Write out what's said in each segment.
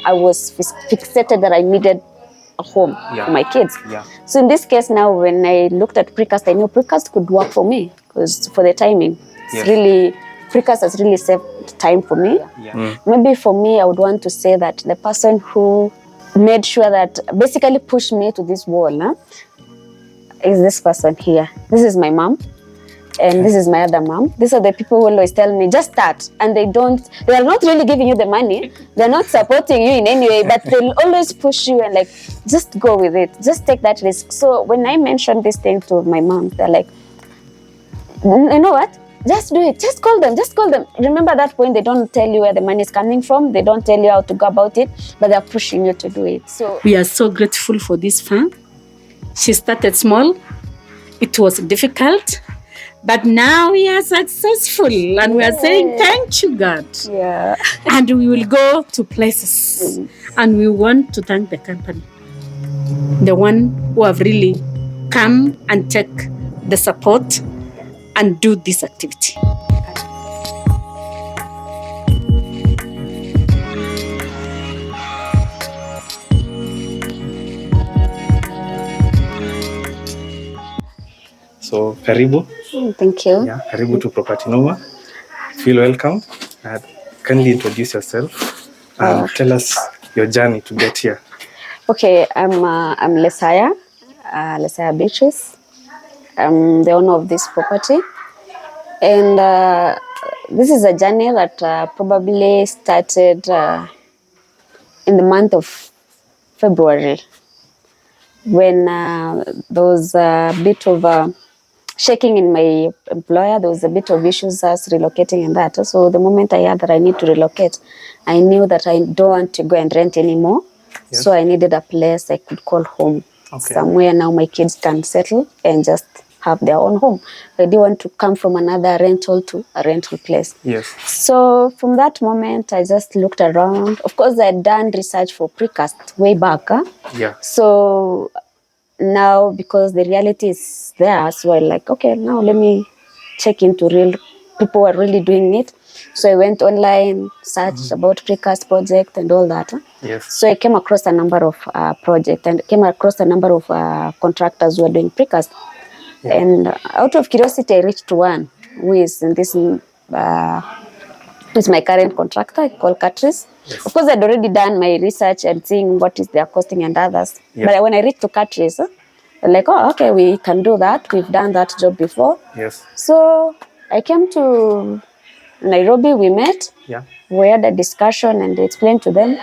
I was fixated that I needed a home for my kids. So in this case now, when I looked at Precast, I knew Precast could work for me because for the timing, it's really, Precast has really saved time for me. Maybe for me, I would want to say that the person who made sure that basically pushed me to this wall is this person here. This is my mom. And this is my other mom. These are the people who always tell me, just start. And they are not really giving you the money. They're not supporting you in any way, but they'll always push you and like, just go with it. Just take that risk. So when I mentioned this thing to my mom, they're like, you know what? Just do it. Just call them. Just call them. Remember at that point, they don't tell you where the money is coming from. They don't tell you how to go about it, but they're pushing you to do it. So we are so grateful for this fund. She started small. It was difficult. But now we are successful and we are saying, thank you, God. Yeah. And we will go to places. And we want to thank the company, the one who have really come and take the support and do this activity. So, karibu. Thank you. Yeah, karibu to Property Nova. Feel welcome. Kindly introduce yourself and tell us your journey to get here. Okay, I'm Lesaya Beatrice. I'm the owner of this property. And this is a journey that probably started in the month of February when there was a bit of shaking in my employer. There was a bit of issues as relocating and that. So the moment I heard that I need to relocate, I knew that I don't want to go and rent anymore. Yes. So I needed a place I could call home. Somewhere now my kids can settle and just have their own home. I didn't want to come from another rental to a rental place. Yes. So from that moment, I just looked around. Of course, I had done research for Precast way back. Yeah. So now, because the reality is there, so I like, okay, now let me check into real people who are really doing it. So I went online, searched about Precast project and all that. Yes. So I came across a number of projects and came across a number of contractors who are doing Precast. Yeah. And out of curiosity, I reached one who is in this, is my current contractor called Beatrice. Yes. Of course, I'd already done my research and seeing what is their costing and others. Yeah. But when I reached to Beatrice, I'm like, oh, okay, we can do that. We've done that job before. Yes. So I came to Nairobi, we met. Yeah. We had a discussion and I explained to them.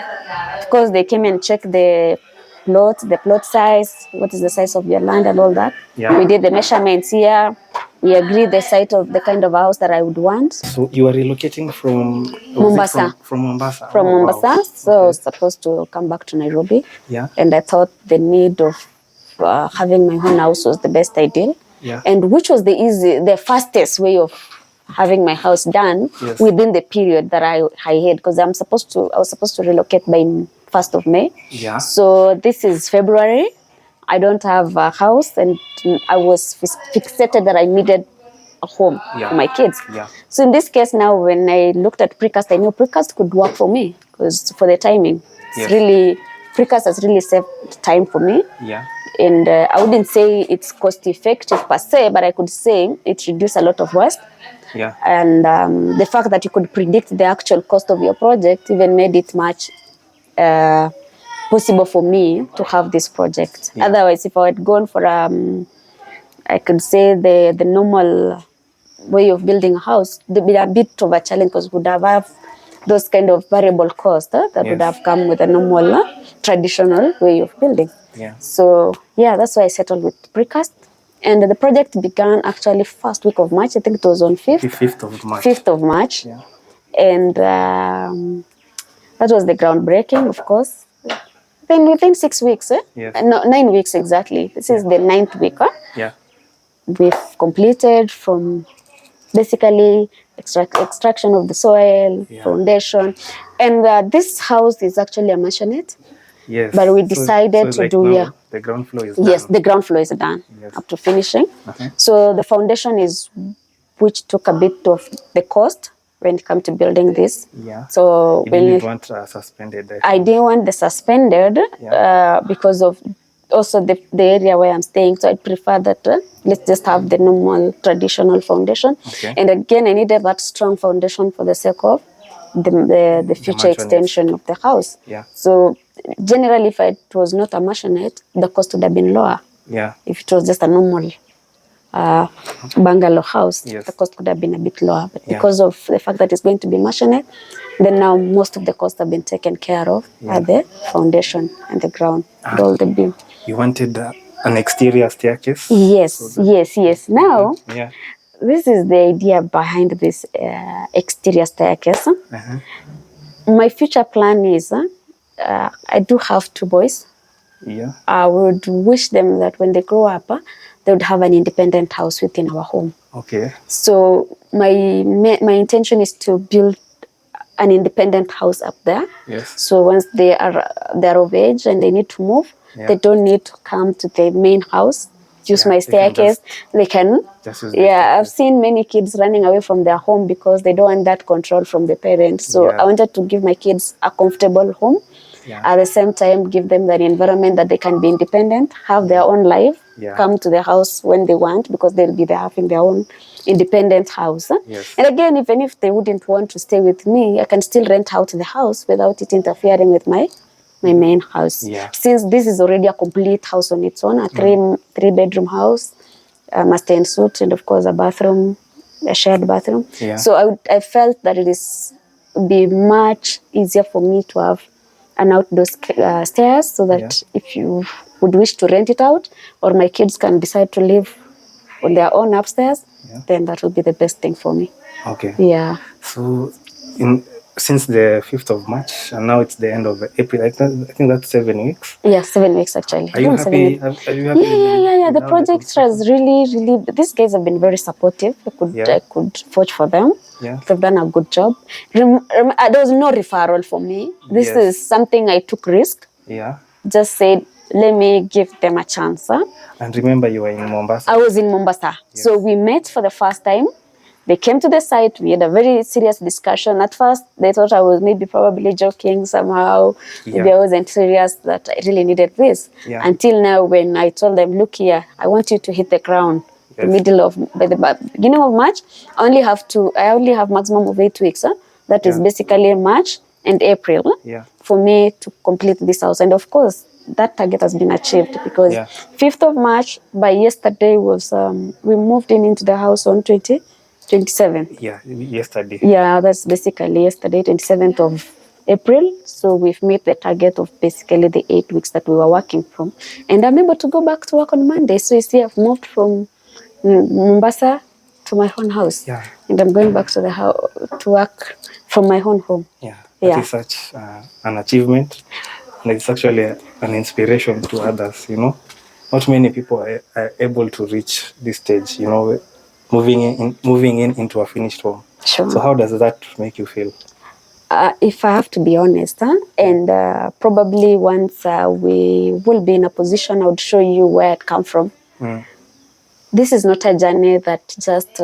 Of course, they came and checked the plot size, what is the size of your land and all that. Yeah. We did the measurements here. We agreed the site of the kind of house that I would want. So you are relocating from Mombasa. From Mombasa. From Mombasa. Wow. So I was supposed to come back to Nairobi. Yeah. And I thought the need of having my own house was the best idea. Yeah. And which was the fastest way of having my house done. Yes. Within the period that I had, because I was supposed to relocate by 1st of May. Yeah. So this is February. I don't have a house and I was fixated that I needed a home for my kids. Yeah. So in this case now, when I looked at Precast, I knew Precast could work for me because for the timing, it's really, Precast has really saved time for me. Yeah. And I wouldn't say it's cost effective per se, but I could say it reduced a lot of waste. Yeah. And the fact that you could predict the actual cost of your project even made it much possible for me to have this project. Yeah. Otherwise, if I had gone for, I could say the normal way of building a house, there'd be a bit of a challenge because we would have those kind of variable costs that would have come with a normal traditional way of building. Yeah. So yeah, that's why I settled with Precast. And the project began actually first week of March. I think it was on 5th. The 5th of March. 5th of March. Yeah. And that was the groundbreaking, of course. Then within 6 weeks, Yes. No, 9 weeks exactly. This is the 9th week. Yeah. We've completed from basically extraction of the soil, foundation. And this house is actually a maisonette. Yes. But we decided to do the ground floor is done. Yes, the ground floor is done up to finishing. So the foundation is, which took a bit of the cost, when it comes to building this. Yeah. So you didn't want suspended. I didn't want the suspended because of also the area where I'm staying. So I prefer that let's just have the normal traditional foundation. Okay. And again, I needed that strong foundation for the sake of the future extension of the house. Yeah. So generally, if it was not a maisonette, the cost would have been lower. Yeah. If it was just a normal bungalow house, Yes. the cost could have been a bit lower. But because of the fact that it's going to be maisonette, then now most of the costs have been taken care of at the foundation and the ground and all the beam. You wanted an exterior staircase? Yes, so yes. Now, yeah. This is the idea behind this exterior staircase. My future plan is, I do have 2 boys. Yeah. I would wish them that when they grow up, they would have an independent house within our home. Okay. So my intention is to build an independent house up there. Yes. So once they're of age and they need to move, they don't need to come to the main house, use my staircase. They can. I've seen many kids running away from their home because they don't want that control from the parents. So I wanted to give my kids a comfortable home. At the same time, give them that environment that they can be independent, have their own life, come to the house when they want, because they'll be there having their own independent house. Yes. And again, even if they wouldn't want to stay with me, I can still rent out the house without it interfering with my main house. Since this is already a complete house on its own, a three-bedroom house, master and suite, and of course a bathroom, a shared bathroom. So I felt that would be much easier for me to have an outdoor stairs, so that if you would wish to rent it out, or my kids can decide to live on their own upstairs, then that would be the best thing for me. Okay. Yeah. So since the 5th of March, and now it's the end of April, I think that's 7 weeks. Yeah, 7 weeks actually. Are you happy? Are you happy? Yeah. The project has really, these guys have been very supportive. I could vouch for them. Yeah. They've done a good job. There was no referral for me. This is something I took risk. Yeah. Just said, let me give them a chance. And remember, you were in Mombasa. I was in Mombasa. Yes. So we met for the first time. They came to the site. We had a very serious discussion. At first, they thought I was probably joking somehow. Maybe I wasn't serious that I really needed this. Until now, when I told them, look here, I want you to hit the ground. By the beginning of March, I only have maximum of 8 weeks. That is basically March and April for me to complete this house. And of course, that target has been achieved, because 5th of March, by yesterday, was we moved into the house on 27th. Yeah, yesterday. Yeah, that's basically yesterday, 27th of April. So we've met the target of basically the 8 weeks that we were working from. And I'm able to go back to work on Monday. So you see, I've moved from Mombasa to my own house. Yeah. And I'm going back to the house to work from my own home. Yeah, that is such an achievement. And it's actually an inspiration to others, Not many people are able to reach this stage, moving in into a finished home. Sure. So how does that make you feel? If I have to be honest, and probably once we will be in a position, I would show you where it come from. This is not a journey that just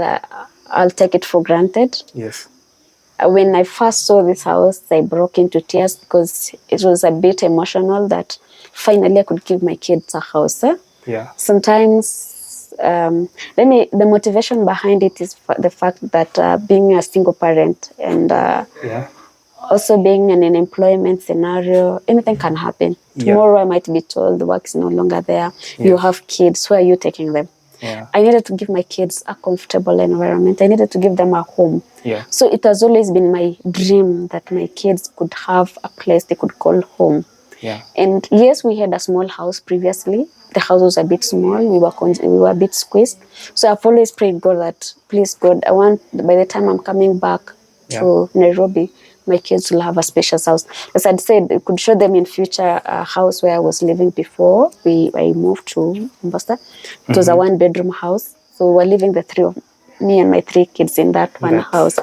I'll take it for granted. Yes. When I first saw this house, I broke into tears, because it was a bit emotional that finally I could give my kids a house. Yeah. Sometimes, the motivation behind it is the fact that being a single parent and also being in an employment scenario, anything can happen. Tomorrow I might be told the work is no longer there. You have kids, where are you taking them? I needed to give my kids a comfortable environment. I needed to give them a home. So it has always been my dream that my kids could have a place they could call home. And yes, we had a small house previously. The house was a bit small. We were a bit squeezed. So I've always prayed God that, please God, I want, by the time I'm coming back to Nairobi, my kids will have a spacious house. As I'd said, I could show them in future a house where I was living before I moved to Mombasa. It was a 1-bedroom house. So we're living me and my 3 kids in that one house.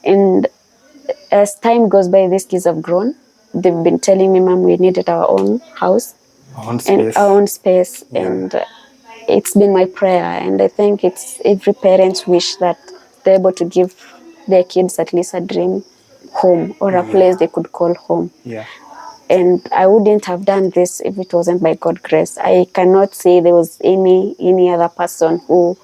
And as time goes by, these kids have grown. They've been telling me, Mom, we needed our own house. And our own space. And it's been my prayer. And I think it's every parent's wish that they're able to give their kids at least a dream home or a place they could call home. Yeah. And I wouldn't have done this if it wasn't by God's grace. I cannot say there was any other person who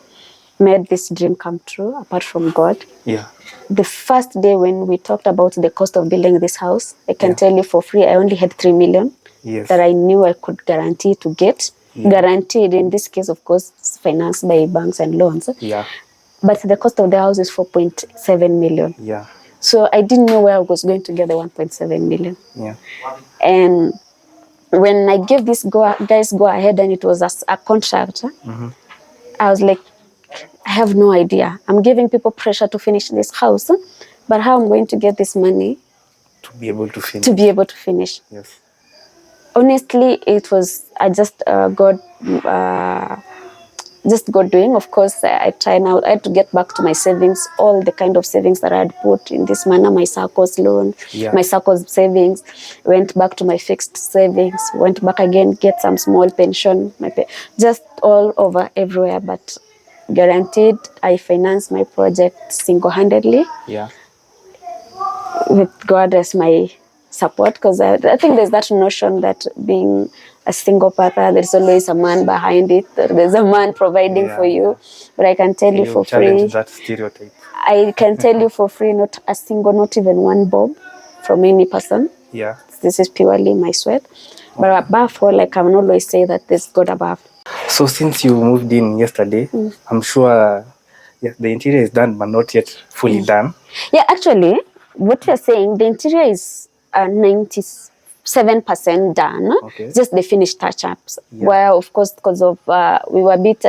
made this dream come true apart from God. Yeah. The first day when we talked about the cost of building this house, I can tell you for free, I only had 3 million that I knew I could guarantee to get. Guaranteed in this case, of course, financed by banks and loans. Yeah. But the cost of the house is 4.7 million. Yeah. So I didn't know where I was going to get the 1.7 million. Yeah. And when I gave this guys go ahead and it was a contract, I was like, I have no idea. I'm giving people pressure to finish this house, but how I'm going to get this money to be able to finish. Yes. Honestly, it was just God doing. Of course, I try now. I had to get back to my savings, all the kind of savings that I had put in this manner, my SACCO's loan, my SACCO's savings, went back to my fixed savings, went back again, get some small pension, just all over everywhere. But guaranteed, I financed my project single-handedly. Yeah. With God as my support, because I think there's that notion that being a single partner, there's always a man behind it, there's a man providing for you. But I can tell you for free, that stereotype. I can tell you for free, not a single, not even one bob from any person. Yeah. This is purely my sweat. But above all, I can always say that there's God above. So since you moved in yesterday, I'm sure the interior is done, but not yet fully done. Yeah, actually, what you're saying, the interior is 97% done. Okay. Just the finished touch-ups. Where, of course, because of we were a bit.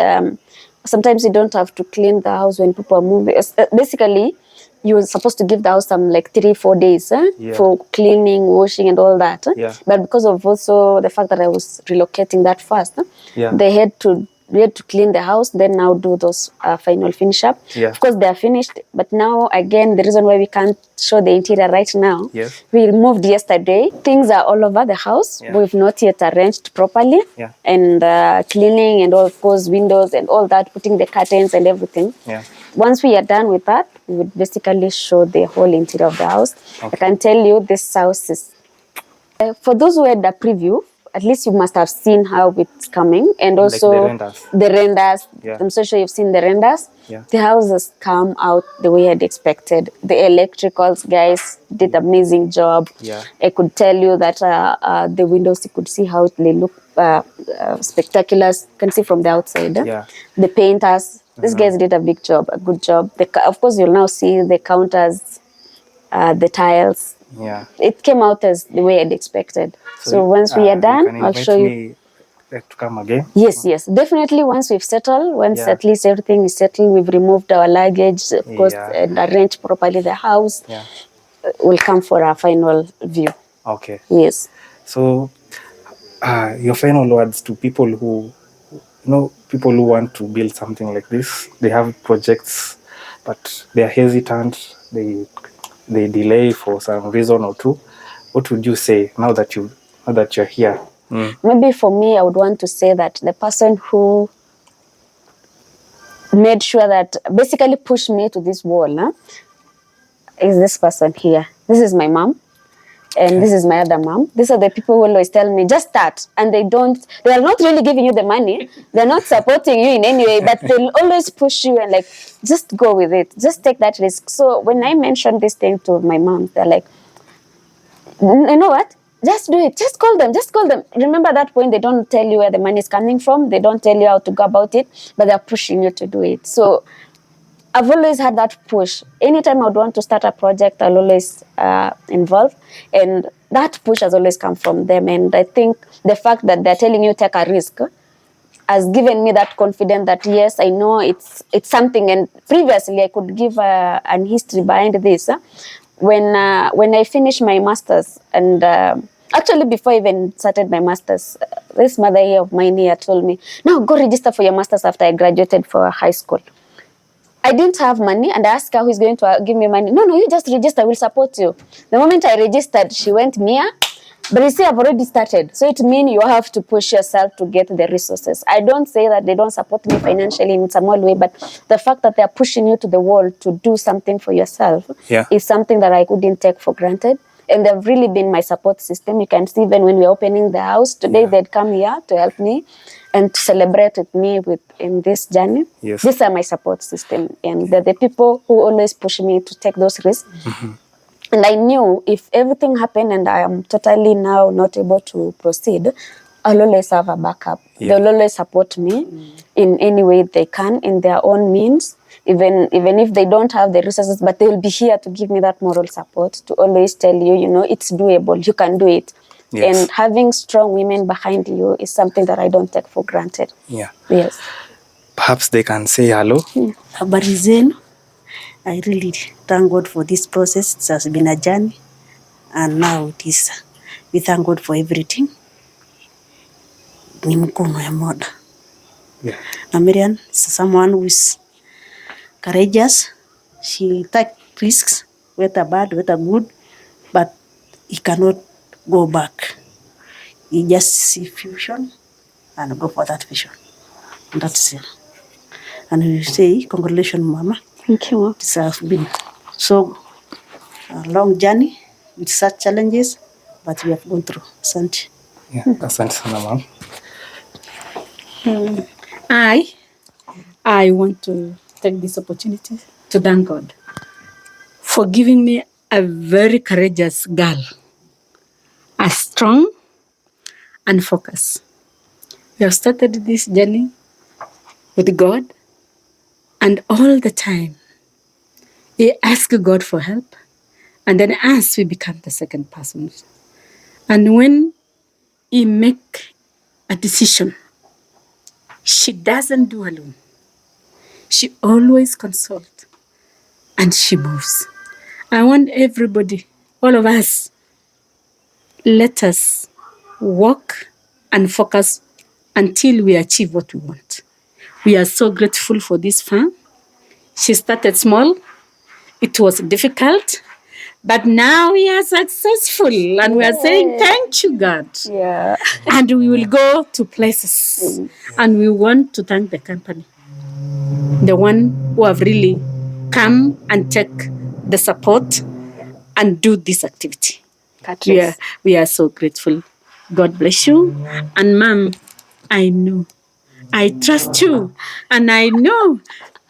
Sometimes you don't have to clean the house when people are moving. Basically, you're supposed to give the house some like 3-4 days for cleaning, washing, and all that. But because of also the fact that I was relocating that fast, we had to clean the house, then now do those final finish up. Of course, they are finished, but now again, the reason why we can't show the interior right now, we moved yesterday. Things are all over the house. We've not yet arranged properly, and cleaning and all, of course, windows and all that, putting the curtains and everything. Once we are done with that, we would basically show the whole interior of the house. I can tell you this house is, for those who had the preview, at least you must have seen how it's coming, and also like the renders. I'm so sure you've seen the renders. The house has come out the way I'd expected. The electricals guys did an amazing job. I could tell you that the windows, you could see how they look spectacular. You can see from the outside. The painters, these guys did a big job, a good job. Of course, you'll now see the counters, the tiles. It came out as the way I'd expected. So once we are done, I'll show you. To come again? Yes, definitely. Once we've settled, once at least everything is settled, we've removed our luggage, of course, and arranged properly the house, we'll come for our final view. Okay. Yes. So, your final words to people who, people who want to build something like this, they have projects, but they are hesitant, they delay for some reason or two. What would you say now that you're here? Maybe for me, I would want to say that the person who made sure that basically pushed me to this wall is this person here. This is my mom. And this is my other mom. These are the people who always tell me, just start. And they are not really giving you the money. They're not supporting you in any way, but they'll always push you and like, just go with it. Just take that risk. So when I mentioned this thing to my mom, they're like, you know what? Just do it. Just call them. Remember that point, they don't tell you where the money is coming from. They don't tell you how to go about it, but they're pushing you to do it. So I've always had that push. Anytime I would want to start a project, I'll always involve. And that push has always come from them. And I think the fact that they're telling you take a risk has given me that confidence that, yes, I know it's something. And previously, I could give an history behind this. When I finished my master's, and actually before I even started my master's, this mother here of mine here told me, no, go register for your master's after I graduated for high school. I didn't have money, and I asked her who's going to give me money. No, you just register, we'll support you. The moment I registered, she went, Mia, But you see, I've already started. So it means you have to push yourself to get the resources. I don't say that they don't support me financially in some way, but the fact that they're pushing you to the wall to do something for yourself is something that I couldn't take for granted. And they've really been my support system. You can see even when we're opening the house today, they'd come here to help me and to celebrate with me in this journey. Yes. These are my support system. And they're the people who always push me to take those risks. And I knew if everything happened and I am totally now not able to proceed, I'll always have a backup. They'll always support me in any way they can, in their own means, even if they don't have the resources, but they'll be here to give me that moral support, to always tell you, you know, it's doable, you can do it. Yes. And having strong women behind you is something that I don't take for granted. Yeah. Yes. Perhaps they can say hello. Habari zenu. I really thank God for this process. It has been a journey, and now it is. We thank God for everything. Ni mkono ya moda. Yeah. Na Miriam is someone who is courageous. She take risks, whether bad, whether good, but he cannot go back. He just see vision and go for that vision. And that's it. And we say, congratulations, Mama. Thank you. It has been so a long journey with such challenges, but we have gone through. Asante. Yeah, asante sana, Mom. I want to take this opportunity to thank God for giving me a very courageous girl, a strong and focused. We have started this journey with God, and all the time we ask God for help, and then us, we become the second person. And when He make a decision, she doesn't do alone. She always consults and she moves. I want everybody, all of us, let us work and focus until we achieve what we want. We are so grateful for this farm. She started small. It was difficult, but now we are successful and we are saying thank you, God. Yeah. And we will go to places and we want to thank the company, the one who have really come and take the support and do this activity. We are so grateful. God bless you. And Mom, I know, I trust you, and I know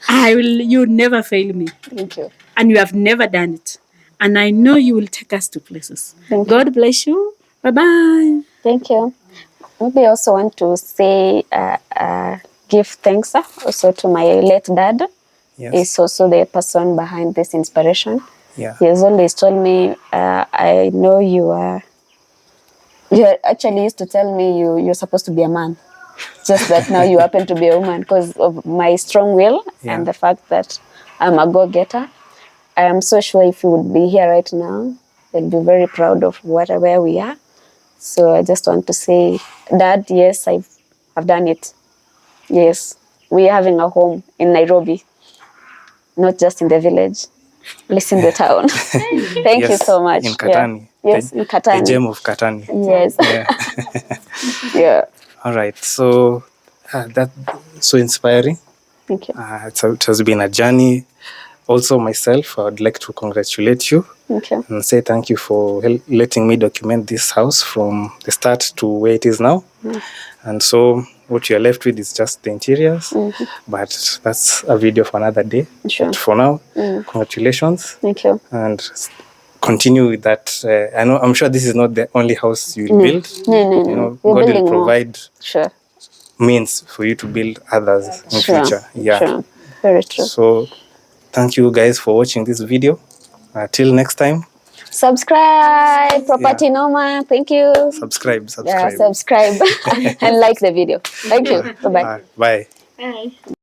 you never fail me. Thank you. And you have never done it. And I know you will take us to places. God bless you. Bye-bye. Thank you. Maybe I also want to say, give thanks also to my late dad. Yes. He's also the person behind this inspiration. Yeah. He has always told me, I know you actually used to tell me you're supposed to be a man. Just that now you happen to be a woman because of my strong will and the fact that I'm a go-getter. I am so sure if you would be here right now, they'll be very proud of where we are. So I just want to say, Dad, yes, I've done it. Yes, we're having a home in Nairobi, not just in the village. Listen, the town. Thank you so much. In Katani. Yeah. Yes, in Katani. The gem of Katani. Yes. Yeah. Yeah. All right. So that's so inspiring. Thank you. It has been a journey. Also, myself, I would like to congratulate you. Thank you. And say thank you for letting me document this house from the start to where it is now. And so what you're left with is just the interiors. But that's a video for another day. Sure. But for now, congratulations. Thank you. And continue with that. I'm sure this is not the only house you will build. No. You know, We're God will building provide Sure. means for you to build others in future. Yeah. Sure. Very true. So thank you guys for watching this video. Till next time. Subscribe, Property Noma. Thank you. Subscribe. Yeah, subscribe and like the video. Thank you. Bye-bye. Bye. Bye.